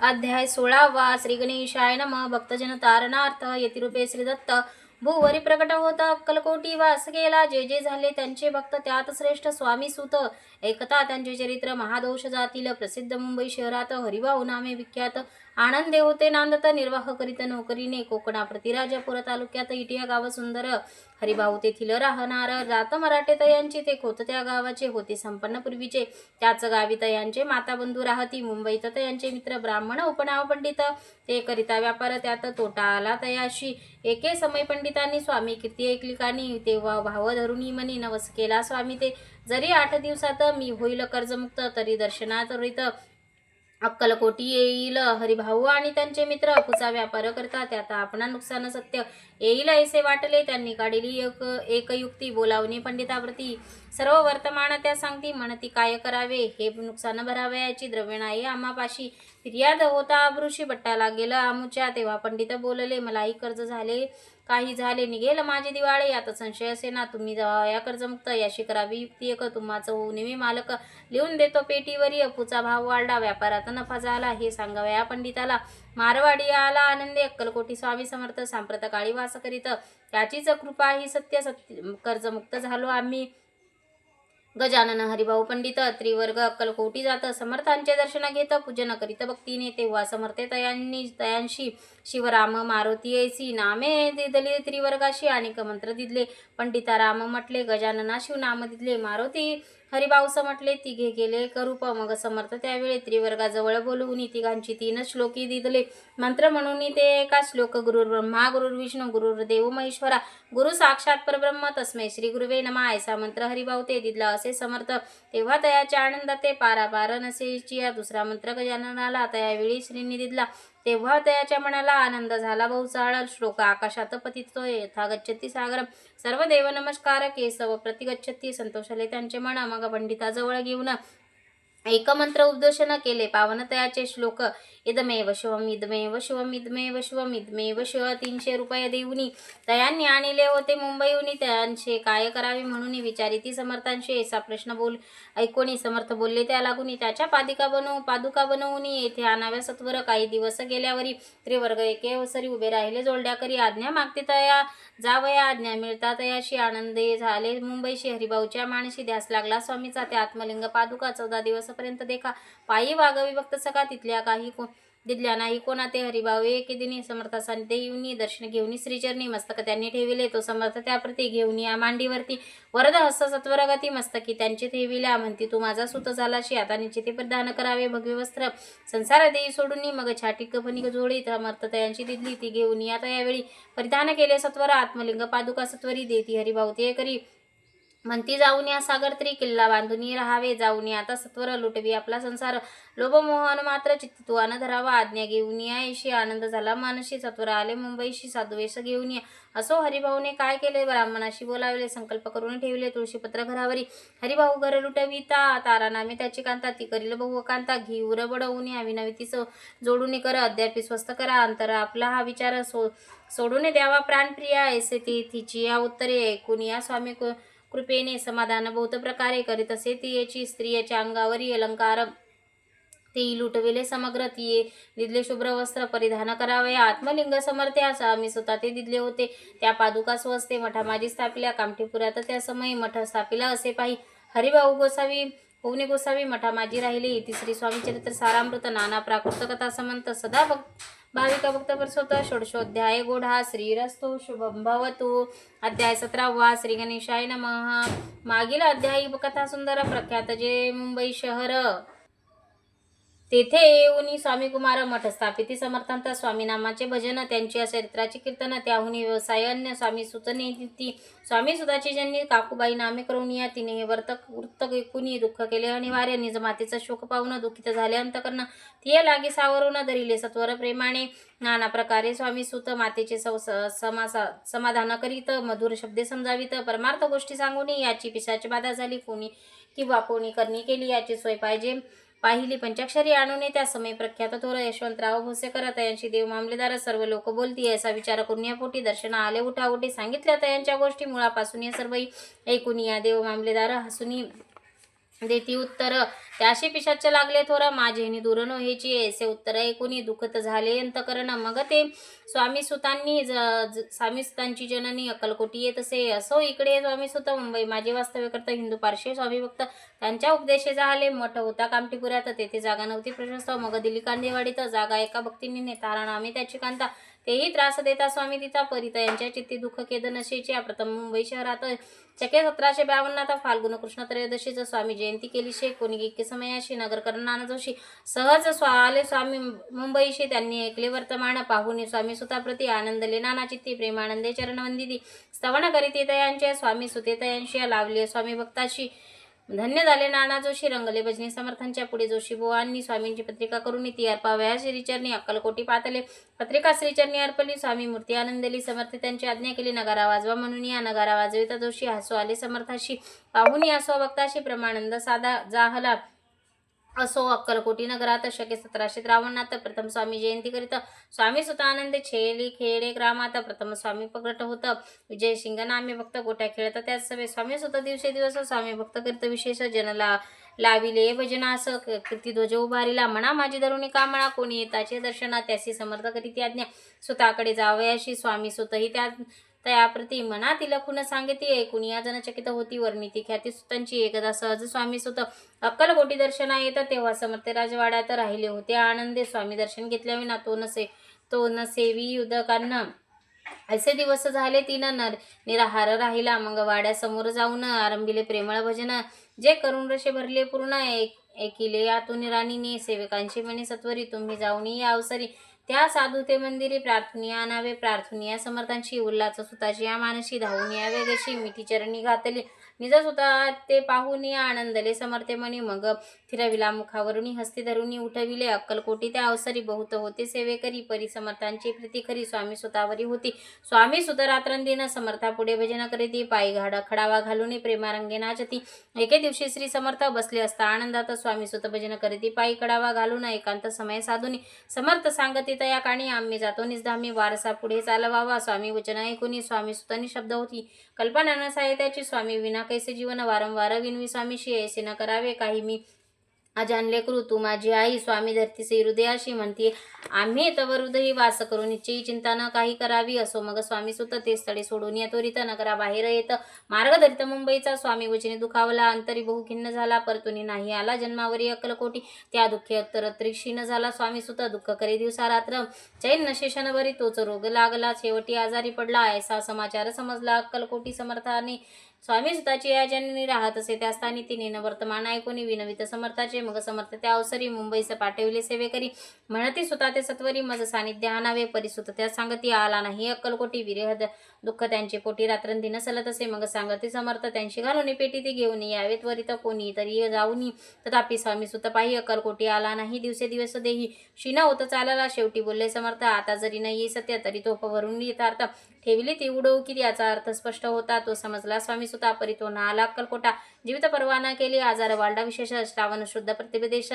अध्याय 16 श्री गणेशाय नमः. भक्तजन तारणार्थ यतिरूपे श्री दत्त भूवरी प्रकट होता अक्कलकोटी वास केला. जे जे झाले त्यांचे भक्त त्यात श्रेष्ठ स्वामी सुत. ऐकता त्यांचे चरित्र महादोष जातील. प्रसिद्ध मुंबई शहरात हरिभाऊ नामे विख्यात. आनंदे होते नांदत निर्वाह करीत नोकरीने. कोकणा प्रतिराजापूर तालुक्यात इटिया गाव सुंदर. हरिभाऊ तेथील राहणार. जात मराठे तयांची ते खोत त्या गावाचे होते संपन्न पूर्वीचे. त्याच गावी तयांचे माता बंधू राहती. मुंबईत तयांचे मित्र ब्राह्मण उपनाव पंडित. ते करिता व्यापार त्यात तोटा आला तयाशी. एके समय पंडितांनी स्वामी कीर्ती ऐकली कानी. तेव्हा भाव धरुणी मनी नवस केला स्वामी ते. जरी 8 दिवसात मी होईल कर्जमुक्त. तरी दर्शनात रित अक्कलकोटी येईल. हरिभाऊ आणि त्यांचे मित्र अपुचा व्यापार करता. त्यात आपणा नुकसान सत्य येईल ऐसे वाटले. त्यांनी काढली एक युक्ती बोलावणे पंडिताप्रती. सर्व वर्तमान त्या सांगती. म्हणती काय करावे हे नुकसान भरावयाची द्रव्य नाही आम्हापाशी. फिर्याद होता अब्रुशी बट्टा लागेल आमुच्या. तेव्हा पंडित बोलले मलाही कर्ज झाले काही झाले निघेल माझे दिवाळे. आता संशय असे ना तुम्ही या कर्जमुक्त. याशी करावी युक्ती एक. तुम्हाच होऊ नये मालक. लिहून देतो पेटीवरी. अपुचा भाव वाढला व्यापारात नफा झाला हे सांगावया या पंडिताला. मारवाडी आला आनंदे अक्कलकोटी स्वामी समर्थ. सांप्रत काळी वास करीत त्याचीच कृपा ही सत्य कर्जमुक्त झालो आम्ही. गजानन हरिभाऊ पंडित त्रिवर्ग अक्कलकोटी जात. समर्थांचे दर्शन घेत पूजन करीत भक्तीने. तेव्हा समर्थे तयांशी शिवराम मारुती ऐसी नामे दिदले त्रिवर्गाशी. अनेक मंत्र दिदले पंडिता राम म्हटले. गजानना शिवनाम दिदले. मारुती हरिभाऊस म्हटले. तिघे गेले करूप. मग समर्थ त्यावेळी त्रिवर्गाजवळ बोलवून तिघांची 3 श्लोकी दिदले. मंत्र म्हणून ते एका श्लोक. गुरुर्ब्रह्मा गुरुर्विष्णू गुरुर्देव महेश्वरा गुरु साक्षात परब्रह्म तस्मै श्री गुरुवे नमः ऐसा मंत्र हरिभाऊ ते दिदला असे समर्थ. तेव्हा तयाच्या आनंदात ते पारापार नसेची. दुसरा मंत्र गजाननाला त्यावेळी श्रींनी दिदला. तेव्हा त्याच्या मनाला आनंद झाला बहुचाळ. श्लोक आकाशात पतितो यथा गच्छती सागर. सर्व देव नमस्कार केशव प्रतिगच्छती. संतोषले त्यांचे मन. मग पंडिताजवळ घेऊन एक मंत्र उपदेशन केले पावन तयाचे श्लोक. इदमेव शिवम इदमेव शिवम इदमेव शिवम इदमेव शिव. 300 रुपये देऊनी तयांनी आणले होते मुंबईहून. त्यांचे काय करावे म्हणून विचारिती समर्थांशी. असा प्रश्न ऐकोनी समर्थ बोलले त्या लागून. त्याच्या पादुका बनवून येथे आणाव्या सत्वर. काही दिवस गेल्यावरी त्रिवर्ग एके अवसरी उभे राहिले जोडल्या करी. आज्ञा मागते तया जावया. आज्ञा मिळता तयाशी आनंदे झाले मुंबईशी. हरिभाऊच्या मानशी ध्यास लागला स्वामीचा. त्या आत्मलिंग पादुका 14 दिवसपर्यंत देखा. पायी वागवी भक्त सका. तिथल्या काही दिदल्या नाही कोणा. ते हरिभाऊ एके दिनी समर्थासाने येऊन दर्शन घेऊन श्रीचरणी मस्तक त्यांनी ठेविले. तो समर्थ त्याप्रती घेऊन या मांडीवरती वरद हस्त सत्वरगती मस्तकी त्यांचे ठेविल्या. म्हणती तू माझा सुत झालाशी. आता निश्चिते परिधान करावे भगवे वस्त्र. संसार देई सोडून मग छाटी कफनी जोडी. समर्थ तयांची दिदली. ती घेऊन आता यावेळी परिधान केले सत्वर. आत्मलिंग पादुका सत्वरी देती हरिभाऊ ते करी. म्हणती जाऊन या सागर त्रि किल्ला बांधून राहावे. जाऊन आता सत्वर लुटवी आपला संसार. लोभमोहन मात्र चित्तत्वान धरावा. आज्ञा घेऊन या ऐशी आनंद झाला मानशी. सत्वर आले मुंबईशी साधुवेश घेऊन या. असो हरिभाऊने काय केले. ब्राह्मणाशी बोलावले. संकल्प करून ठेवले तुळशीपत्र घरावरी. हरिभाऊ घर लुटविता. तारा नामे त्याची कांता. ती करील बहु कांता. घी उर बडवून या विनवितीच जोडून कर. अद्यापि स्वस्थ करा अंतर आपला. हा विचार सोडून द्यावा प्राणप्रिया. ऐसे ती तिची या उत्तरे ऐकून या स्वामी कृपेने समाधान बहुत प्रकारे करीत असे. ती याची स्त्रियाच्या अंगावरी अलंकार ते लुटविले समग्र. ती दिदले शुभ्र वस्त्र परिधान करावे. आत्मलिंग समर्थ्या स्वामी सुता ते दिदले होते. त्या पादुका स्वस्ते मठा माझी स्थापिल्या. कामठीपुरात त्या समयी मठ स्थापिला असे पाही. हरिभाऊ गोसावी होऊने गोसावी मठा माझी राहिली. तिसरी स्वामी चरित्र सारामृत. नाना प्राकृत कथा समंत सदा भाविक भक्त परसोत. षोडशोध्याय गोढा. श्रीरस्तु शुभम भवतु. अध्याय 17 श्री गणेशाय नमः. मागील अध्यायी कथा सुंदर. प्रख्यात जे मुंबई शहर. तेथे येऊन स्वामी कुमार मठ स्थापिती. समर्थांता स्वामी नामाचे भजन. त्यांची चरित्राची कीर्तन. त्याहुनी व्यवसाय अन्य. स्वामी सुतने ती स्वामी सुताची जन्नी काकूबाई नामे करून या. तिने हे वृत्त ऐकून दुःख केले अनिवार्य. निज मातेचा शोक पाहून दुःखित झाले अंतकरण. तिये लागी सावरून धरिले सत्वर प्रेमाने. नाना प्रकारे स्वामी सुत मातेचे समाधान करीत. मधुर शब्दे समजावित. परमार्थ गोष्टी सांगून याची पिशाची बाधा झाली. कोणी करणी केली याची सोय पाहिली. पंचाक्षरी आणून त्या समय प्रख्यात थोर यशवंतराव भोसेकर तयांशी देव मामलेदार सर्व लोक बोलती. असा विचार करून या पोटी दर्शन आले. उठाउठी सांगितल्या तयांच्या गोष्टी मुळापासून या सर्व ऐकून या देव मामलेदार हसुनी देती उत्तर त्याशी पिशाच लागले थोर माझेनी दूर न व्हायची ऐसे उत्तर ऐकुनी दुखत झाले अंतकरण मग ते स्वामी सुतांची जननी अक्कलकोटी येत असे असो इकडे स्वामी सुत मुंबई माझे वास्तव्य करता हिंदू पारशी स्वामी भक्त त्यांच्या उपदेशे झाले मठ होता कामठीपुऱ्यात तेथे जागा नव्हती प्रशस्त मग दिली कांदेवाडीत जागा एका भक्तीने तारण आम्ही त्याची कांता तेही त्रास देता स्वामी तिचा परित यांच्या चित्ती दुःख केद नशेचे प्रथम मुंबई शहरात चके 1752 फाल्गुन कृष्ण त्रयोदशीच स्वामी जयंती केली शे कोणी इतके समयाशी नगर नाना जोशी सहज आले स्वामी मुंबईशी त्यांनी ऐकले वर्तमान पाहुणे स्वामी सुताप्रती आनंदले नाना चित्ती प्रेमानंदे चरणवंदिती स्तवन करीत येतयांचे स्वामी सुतेतयांशी लावले स्वामी भक्ताशी धन्य झाले नाना जोशी रंगले भजनी समर्थांच्या पुढे जोशी बुवांनी स्वामींची पत्रिका करून ती अर्पाव्या श्रीचरणी अक्कलकोटी पातले पत्रिका श्रीचरणी अर्पली स्वामी मूर्ती आनंदली समर्थ त्यांची आज्ञा केली नगारा वाजवा म्हणून या नगारा वाजविता जोशी हसू आले समर्थाशी पाहुणी असो भक्ताशी प्रमानंद साधा जाहला असो अक्कलकोटी नगरात शके 1753 प्रथम स्वामी जयंती करीत स्वामी सुतानंद छेली खेडे ग्रामात प्रथम स्वामी प्रगट होत विजय सिंग नामे भक्त गोट्या खेळत त्याच सभे स्वामी सुत दिवसे दिवस स्वामी भक्त करीत विशेष जनला लाविले भजनास कीर्ती ध्वज उभारिला म्हणा माझी धरुणी कामळा कोणी येताचे दर्शना त्यासी समर्थ करीत आज्ञा सुताकडे जावयाशी स्वामी सुतही त्याप्रती मनातील खुण सांगिती ऐकून या जनचकित होती वर्णिती ख्याती सुतांची एकदा सहज स्वामी सुत अक्कलकोटी दर्शना येत तेव्हा समर्थ राजवाड्यात राहिले होते आनंदे स्वामी दर्शन घेतल्याविना तो न सेवी उदकांना असे दिवस झाले तीन निराहार राहिला मग वाड्यासमोर जाऊन आरंभिले प्रेमळ भजन जे करून रशे भरले पूर्ण ऐकिले यातून राणीने सेवकांची म्हणे सत्वरी तुम्ही जाऊन या अवसरी त्या साधू ते मंदिरी प्रार्थनिया नावे प्रार्थनिया समर्थांची उल्लाच सुताची या मानशी धावून या वेगशी मिठी चरणी घातली निज सुता ते पाहून आनंदले समर्थे म्हणी मग फिरविला मुखावरुनी हस्ती धरुनी उठविले अक्कलकोटी त्या अवसरी बहुत होते सेवेकरी परी समर्थांची प्रीती खरी स्वामी सुतावरी होती स्वामी सुत रात्रंदिन समर्था पुढे भजन करीती पायी खडावा घालून प्रेमारंगे नाचती एके दिवशी श्री समर्थ बसले असता आनंदात स्वामी सुत भजन करीती पायी खडावा घालून एकांत समय साधुनी समर्थ सांगती तया काणी आम्ही जातो निजधामी वारसा पुढे चालवावा स्वामी वचन ऐकून स्वामी सुतांनी शब्द होती कल्पना न साहित्याची स्वामी विना कैसे जीवन वारंवार विनवी स्वामीशी ऐसे न करावे काही मी अजानले करू तू माझी आई स्वामी धरतीसे हृदयाशी म्हणते आम्ही तव हृदयी वास करू निश्चयी चिंता न काही करावी असो मग स्वामी सुत ते स्थळे सोडून या त्वरित नगरा बाहेर येत मार्ग धरित मुंबईचा स्वामी वचने दुखावला अंतरी बहु खिन्न झाला परतुनी नाही आला जन्मावरी अक्कलकोटी त्या दुःखी अत्तर त्रिक्षीण झाला स्वामी सुत दुःख करे दिवसा रात्र चैन नशेषण बरी तोच रोग लागला शेवटी आजारी पडला ऐसा समाचार समजला अक्कलकोटी समर्थाने स्वामी सुताची या जननी राहत असे त्या स्थानी तिने वर्तमान ऐकून विनवित समर्थाचे मग समर्थ त्या अवसरी मुंबईस पाठविले सेवेकरी म्हणती सुता ते सत्वरी मज सानिध्य आणावे परिसुत त्या सांगती आला नाही अक्कलकोटी विरेहद दुःख त्यांचे पोटी रात्रंदिन सलत असे मग सांगती समर्थ त्यांची घालून पेटी ती घेऊन यावे त्वरित कोणी तरी जाऊनी तथापि स्वामी सुत पाही अक्कलकोटी आला नाही दिवसे दिवस देही क्षीण होत चालला शेवटी बोलले समर्थ आता जरी नाही सत्य तरी तो भरून यथार्थ ठेवली ती उडवू की याचा अर्थ स्पष्ट होता तो समजला स्वामी सुता परी तो ना आला अक्कलकोटा जीवित परवाना केली आजार वालडा विशेष श्रावण शुद्ध प्रतिपदेश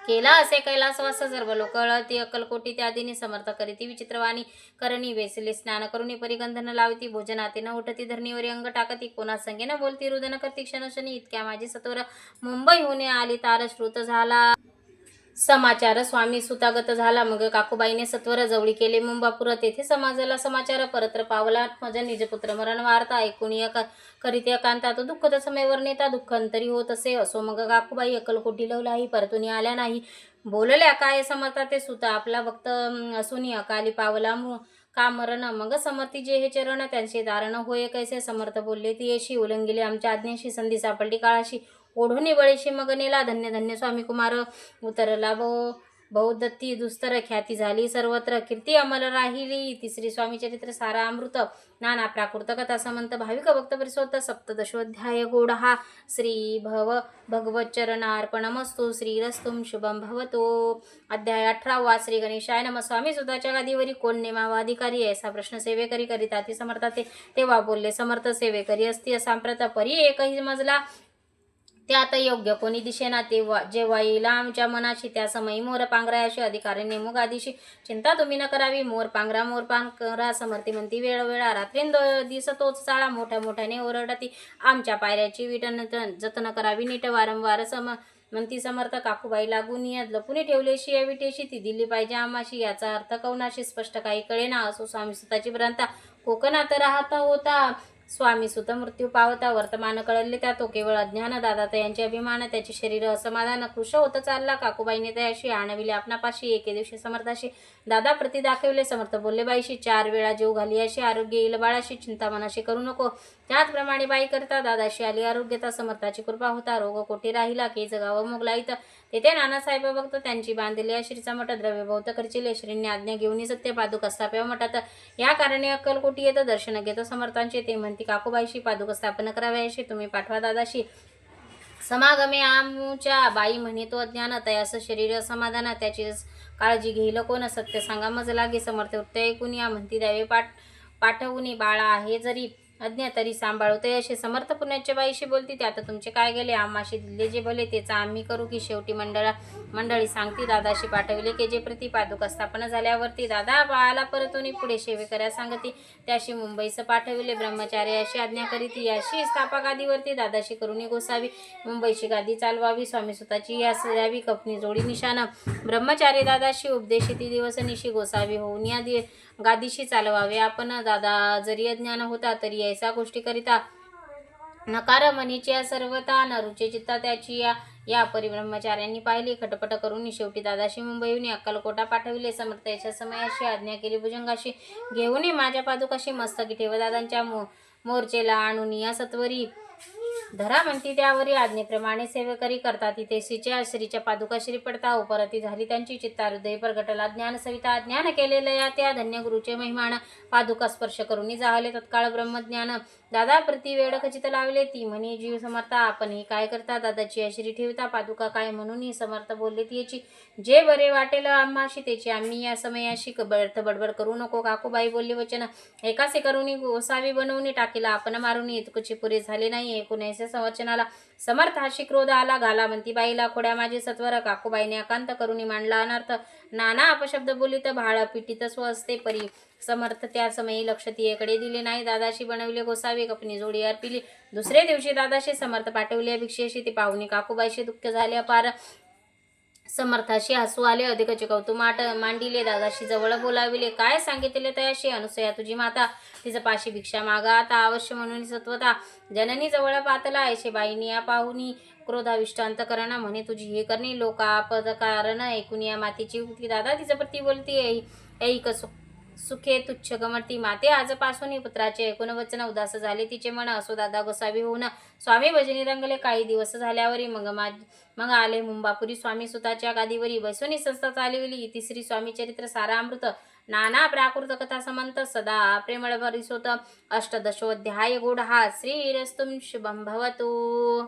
केला असे कैलासवास सर्व लोक ती अक्कलकोटी त्या दिनी समर्थ करीती विचित्रवाणी करणी वेसले स्नान करुणी परिगंधन लावती भोजनाते न उठती धरणीवरी अंग टाकती कोणा संगे न बोलती रुदन करती क्षणशनी इतक्या माझी सत्वर मुंबई होणे आली तार श्रुत झाला समाचार स्वामी सुतागत झाला मग काकूबाईने सत्वर जवळी केले मुंबापूर तेथे समाजाला समाचार परत्र पावला माझ्या निजपुत्र मरण वार्ता ऐकून करीत एकांतात दुःखद समयवर नेता दुःख अंतरी होत असे असो मग काकूबाई अक्कलकोटी लवलाही परतून आल्या नाही बोलल्या काय समर्था ते सुता आपला भक्त असून अकाली पावला का मरण मग समर्थी जे हे चरण त्यांचे दारण होय कैसे समर्थ बोलले ती येशी उलंगिले आमच्या आज्ञेशी संधी सापडली काळाशी ओढून बळीशी मग नेला धन्य धन्य स्वामी कुमार उतरला बौद्धत्ती दुस्तर ख्याती झाली सर्वत्र कीर्ती अमल राहिली तिसरी स्वामी चरित्र सारा अमृत नाना प्राकृत कथा समंत भाविक भक्त परिसोत सप्तदशोध्याय गोड हा श्री भगवत चरणार्पणमस्तु श्रीरस्तुम शुभम भवतो अध्याय 18 श्री गणेशाय नमः स्वामी सुताच्या गादीवरी कोण नेमावा अधिकारी ऐसा प्रश्न सेवेकरी करीता ती समर्था तेव्हा बोलले समर्थ सेवेकरी असती सांप्रत परी एकही मजला त्यात योग्य कोणी दिसेना तेव्हा जेव्हा येईल आमच्या मनाशी त्या समयी मोर पांघरायाशी अधिकारी नेमूक आदिशी चिंता तुम्ही न करावी मोर पांघरा समर्थी म्हणती वेळोवेळा रात्रींदो दिस तोच चाळा मोठ्या मोठ्याने ओरडती आमच्या पायऱ्याची विटन जतन करावी नीट वारंवार म्हणती समर्थ काकूबाई लागून या लपून ठेवलेशी या विटेशी ती दिली पाहिजे आम्हाशी याचा अर्थ कवनाशी स्पष्ट काही कळेना असो स्वामी सुताची भ्रांता कोकणात राहता होता स्वामी सुत मृत्यू पावता वर्तमान कळले त्या तो केवळ अज्ञान दादा यांचे अभिमान त्याचे शरीर असमाधान कृश होत चालला काकूबाईने तयाशी आणविले आपणापाशी एके दिवशी समर्थाशी दादा प्रति दाखवले समर्थ बोलले बाईशी 4 वेळा जीव घाली अशी आरोग्य येईल बाळाशी चिंता मनाशी करू नको त्याचप्रमाणे बाई करता दादाशी आली आरोग्यता समर्थाची कृपा होता रोग कोठे राहिला की जगाव मोगलाईत तेथे नानासाहेब भक्त त्यांची बांधली अश्रीचा मठ द्रव्य बहुत खर्चिले श्रींनी आज्ञा घेऊन सत्य पादुक स्थापया मठात या कारणे अक्कलकोटी येत दर्शन घेत समर्थांचे ते म्हणती काकूबाईशी पादुक स्थापन कराव्याशी तुम्ही पाठवा दादाशी समागमे आमच्या बाई म्हणे तो अज्ञान तयास शरीर समाधान त्याची काळजी घेईल कोण सत्य सांगा मज लागे समर्थ उत्तर ऐकून या म्हणती द्यावे पाठवून बाळा आहे जरी अज्ञा तरी सांभाळते असे समर्थ पुण्याच्या बाईशी बोलती त्यात तुमचे काय गेले आम्हाशी दिले जे भले तेच आम्ही करू की शेवटी मंडळी सांगती दादाशी पाठविले की जे प्रति पादुक स्थापना झाल्यावरती दादा बाळाला परतून पुढे सेवेकऱ्या सांगती त्याशी मुंबईस पाठविले ब्रह्मचारी अशी आज्ञा करीती याशी स्थापक आदीवरती दादाशी करुणी गोसावी मुंबईची गादी चालवावी स्वामी सुताची या द्यावी कपनी जोडी निशाण ब्रह्मचारी दादाशी उपदेशिती दिवस निशी गोसावी होऊन या गादीशी चालवावे आपण दादा जरी अज्ञान होता तरी ऐसा गोष्टी करिता नकार मनीच्या सर्वता नरुचे चित्ता त्याची या परिब्रह्मचार्यांनी पाहिली खटपट करून शेवटी दादाशी मुंबईहून अक्कलकोटा पाठविले समर्थाच्या समयाशी आज्ञा केली भुजंगाशी घेऊन माझ्या पादुकाशी मस्तकी ठेव दादांच्या मोर्चेला आणून या सत्वरी धरा म्हणती त्यावरी आज्ञेप्रमाणे सेवेकरी करता तिथे श्रीच्या पादुका श्री पडता उपरती झाली त्यांची चित्ता हृदय प्रगटला ज्ञान सविता ज्ञान केलेलं या त्या धन्य गुरुचे महिमान पादुका स्पर्श करून जाहले तत्काळ ब्रह्मज्ञान दादा प्रति वेळ खचित लावले ती म्हणे जीव समर्था आपण ही काय करता दादाची अश्री ठेवता पादुका काय म्हणून ही समर्थ बोलले ती याची जे बरे वाटेल आम्हाशी त्याची आम्ही या समयाशी बडबड करू नको काकूबाई बोलले वचन एकासे करून गोसावी बनवून टाकीला आपण मारून इतकची पुरे झाले नाही 19 संवचनाला समर्थाशी क्रोध आला घाला म्हणती बाईला खोड्या माझे सत्वर काकूबाईने अकांत करून मांडला अनर्थ नाना अपशब्द बोलित भाळ पिटीत स्वस्ते परी समर्थ त्या समयी लक्ष तियेकडे दिले नाही दादाशी बनवले गोसावी कपनी जोडी अर्पिली दुसरे दिवशी दादाशी समर्थ पाठवले भिक्षेशी ती पाहुणी काकूबाईशी दुःख झाले अपार समर्थाशी हसू आले अधिकचे कौतुक मांडिले दादाशी जवळ बोलाविले काय सांगितले तयाशी अनुसया तुझी माता तिचं पाशी भिक्षा मागा आता अवश्य म्हणून सत्वता जननी जवळ पातला ऐशे बाईनी या पाहुनी क्रोधाविष्ट अंतकरणा म्हणे तुझी हे करणी लोकापद कारण ऐकून या मातीची उठली दादा तिचं प्रती बोलती ऐक सुखे तुच्छ गमती माते आजपासून पुत्राचे ऐकून वचन उदास झाले तिचे मन असो दादा गोसावी होऊन स्वामी भजनी रंगले काही दिवस झाल्यावरी मग आले मुंबापुरी स्वामी सुताच्या गादीवरी बसून संस्था चालविली तिसरी स्वामी चरित्र सारामृत नाना प्राकृत कथा समंत सदा प्रेमळ भरिसोत अष्टदशोध्याय गोढ हा श्रीरस्तुं शुभं भवतु।